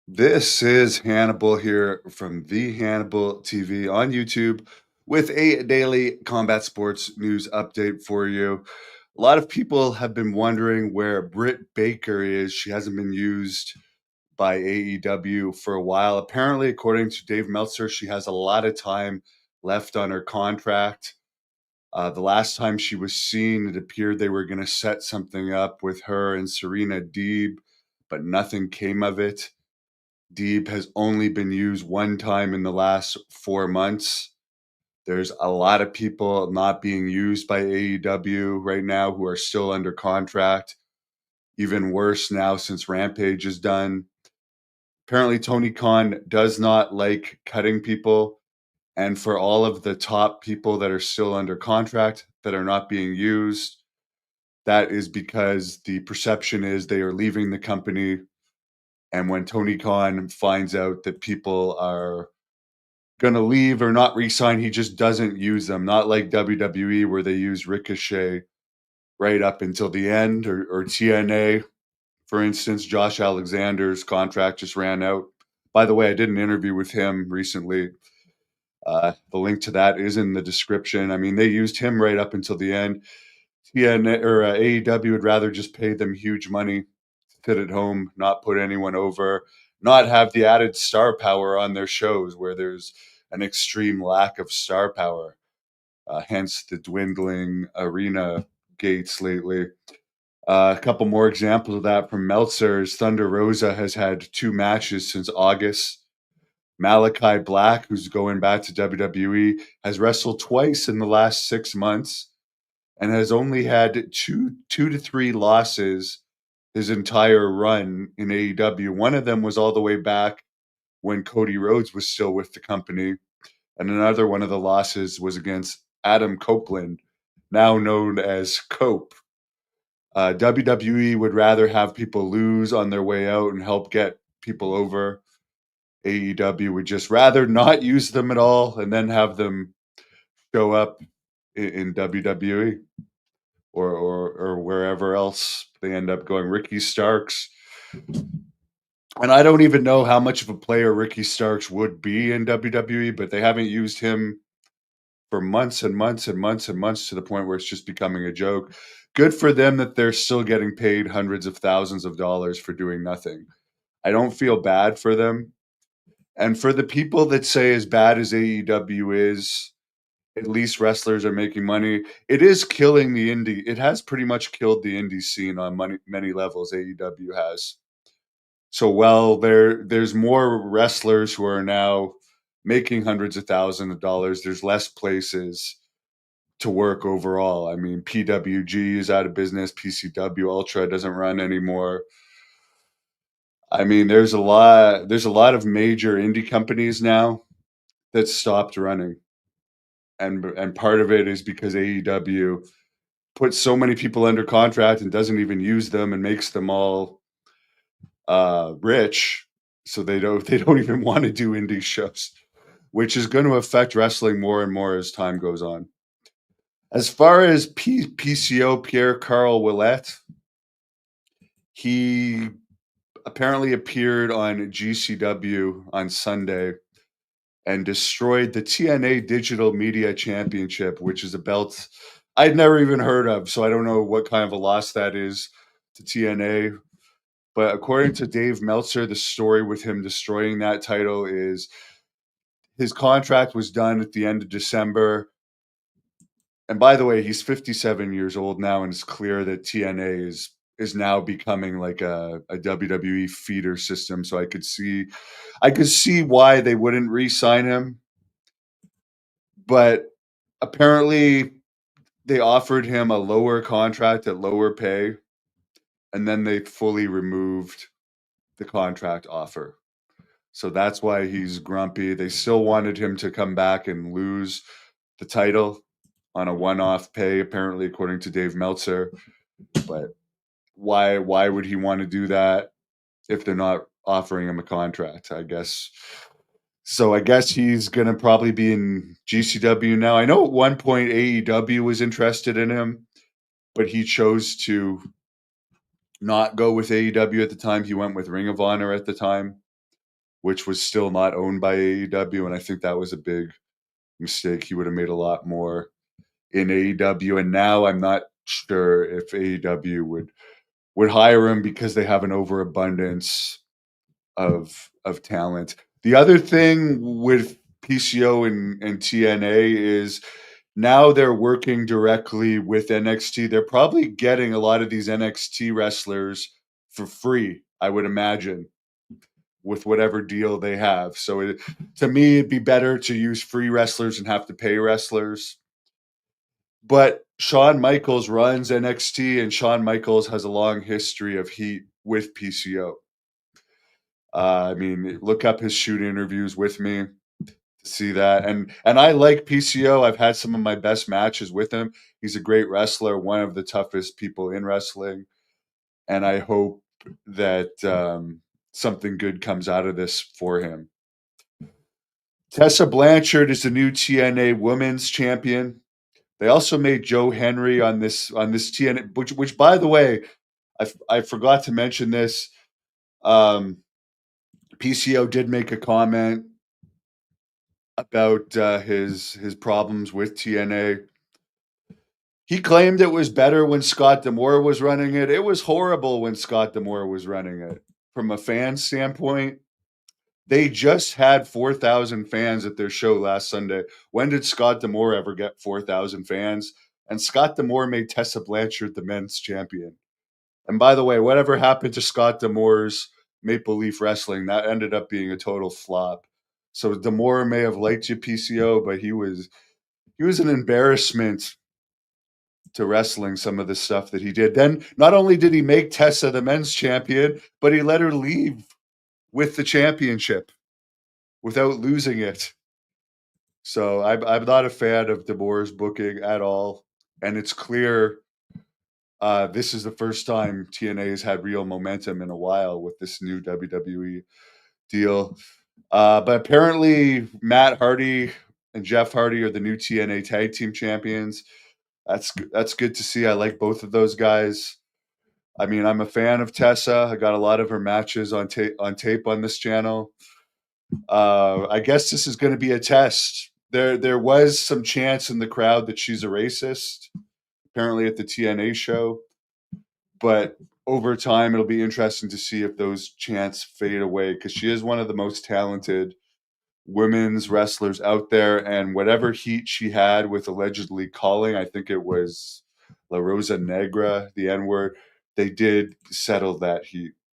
This is Hannibal here from the Hannibal TV on YouTube with a daily combat sports news update for you. A lot of people have been wondering where Britt Baker is. She hasn't been used by AEW for a while. Apparently, according to Dave Meltzer, she has a lot of time left on her contract. The last time she was seen, it appeared they were going to set something up with her and Serena Deeb, but nothing came of it. Deeb has only been used one time in the last 4 months. There's a lot of people not being used by AEW right now who are still under contract. Even worse now since Rampage is done. Apparently, Tony Khan does not like cutting people. And for all of the top people that are still under contract that are not being used, that is because the perception is they are leaving the company. And when Tony Khan finds out that people are going to leave or not re-sign, he just doesn't use them. Not like WWE where they use Ricochet right up until the end, or TNA, for instance. Josh Alexander's contract just ran out. By the way, I did an interview with him recently. The link to that is in the description. I mean, they used him right up until the end. TNA or AEW would rather just pay them huge money, sit at home, not put anyone over, not have the added star power on their shows where there's an extreme lack of star power. Hence the dwindling arena gates lately. A couple more examples of that from Meltzer's. Thunder Rosa has had 2 matches since August. Malachi Black, who's going back to WWE, has wrestled twice in the last 6 months and has only had two to three losses his entire run in AEW. One of them was all the way back when Cody Rhodes was still with the company, and another one of the losses was against Adam Copeland, now known as Cope. WWE would rather have people lose on their way out and help get people over. AEW would just rather not use them at all and then have them show up in WWE or wherever else they end up going. Ricky Starks, and I don't even know how much of a player Ricky Starks would be in WWE, but they haven't used him for months and months and months and months to the point where it's just becoming a joke. Good for them that they're still getting paid hundreds of thousands of dollars for doing nothing. I don't feel bad for them. And for the people that say as bad as AEW is, at least wrestlers are making money. It is killing the indie. It has pretty much killed the indie scene on many levels. AEW has. So while there's more wrestlers who are now making hundreds of thousands of dollars, there's less places to work overall. I mean, PWG is out of business. PCW Ultra doesn't run anymore. I mean, there's a lot of major indie companies now that stopped running. And part of it is because AEW puts so many people under contract and doesn't even use them and makes them all rich, so they don't even want to do indie shows, which is going to affect wrestling more and more as time goes on. As far as PCO Pierre Carl Willette, he apparently appeared on GCW on Sunday and destroyed the TNA Digital Media Championship, which is a belt I'd never even heard of, so I don't know what kind of a loss that is to TNA. But according to Dave Meltzer, the story with him destroying that title is his contract was done at the end of December. And by the way, he's 57 years old now, and it's clear that TNA is now becoming like a WWE feeder system. So I could see why they wouldn't re-sign him. But apparently they offered him a lower contract at lower pay, and then they fully removed the contract offer. So that's why he's grumpy. They still wanted him to come back and lose the title on a one-off pay, apparently, according to Dave Meltzer. But why would he want to do that if they're not offering him a contract? I guess. So I guess he's gonna probably be in GCW now. I know at one point AEW was interested in him, but he chose to not go with AEW at the time. He went with Ring of Honor at the time. which was still not owned by AEW, and I think that was a big mistake. He would have made a lot more in AEW, and now I'm not sure if AEW would hire him because they have an overabundance of talent. The other thing with PCO and TNA is now they're working directly with NXT. They're probably getting a lot of these NXT wrestlers for free, I would imagine, with whatever deal they have. So to me, it'd be better to use free wrestlers and have to pay wrestlers. But Shawn Michaels runs NXT, and Shawn Michaels has a long history of heat with PCO. I mean, look up his shoot interviews with me to see that. And I like PCO. I've had some of my best matches with him. He's a great wrestler, one of the toughest people in wrestling. And I hope that something good comes out of this for him. Tessa Blanchard is the new TNA Women's Champion. They also made Joe Henry on this TNA, which by the way, I forgot to mention this. PCO did make a comment about his problems with TNA. He claimed it was better when Scott D'Amore was running it. It was horrible when Scott D'Amore was running it. From a fan standpoint, they just had 4,000 fans at their show last Sunday. When did Scott D'Amore ever get 4,000 fans? And Scott D'Amore made Tessa Blanchard the men's champion. And by the way, whatever happened to Scott D'Amore's Maple Leaf Wrestling, that ended up being a total flop. So D'Amore may have liked you, PCO, but he was an embarrassment to wrestling, some of the stuff that he did. Then not only did he make Tessa the men's champion, but he let her leave with the championship without losing it. So I'm not a fan of D'Amore's booking at all. And it's clear this is the first time TNA has had real momentum in a while with this new WWE deal. But apparently Matt Hardy and Jeff Hardy are the new TNA tag team champions. That's good to see. I like both of those guys. I mean, I'm a fan of Tessa. I got a lot of her matches on tape on this channel. I guess this is going to be a test. There was some chance in the crowd that she's a racist, apparently at the TNA show. But over time, it'll be interesting to see if those chants fade away, because she is one of the most talented women's wrestlers out there. And whatever heat she had with allegedly calling, I think it was La Rosa Negra, the N-word, they did settle that heat.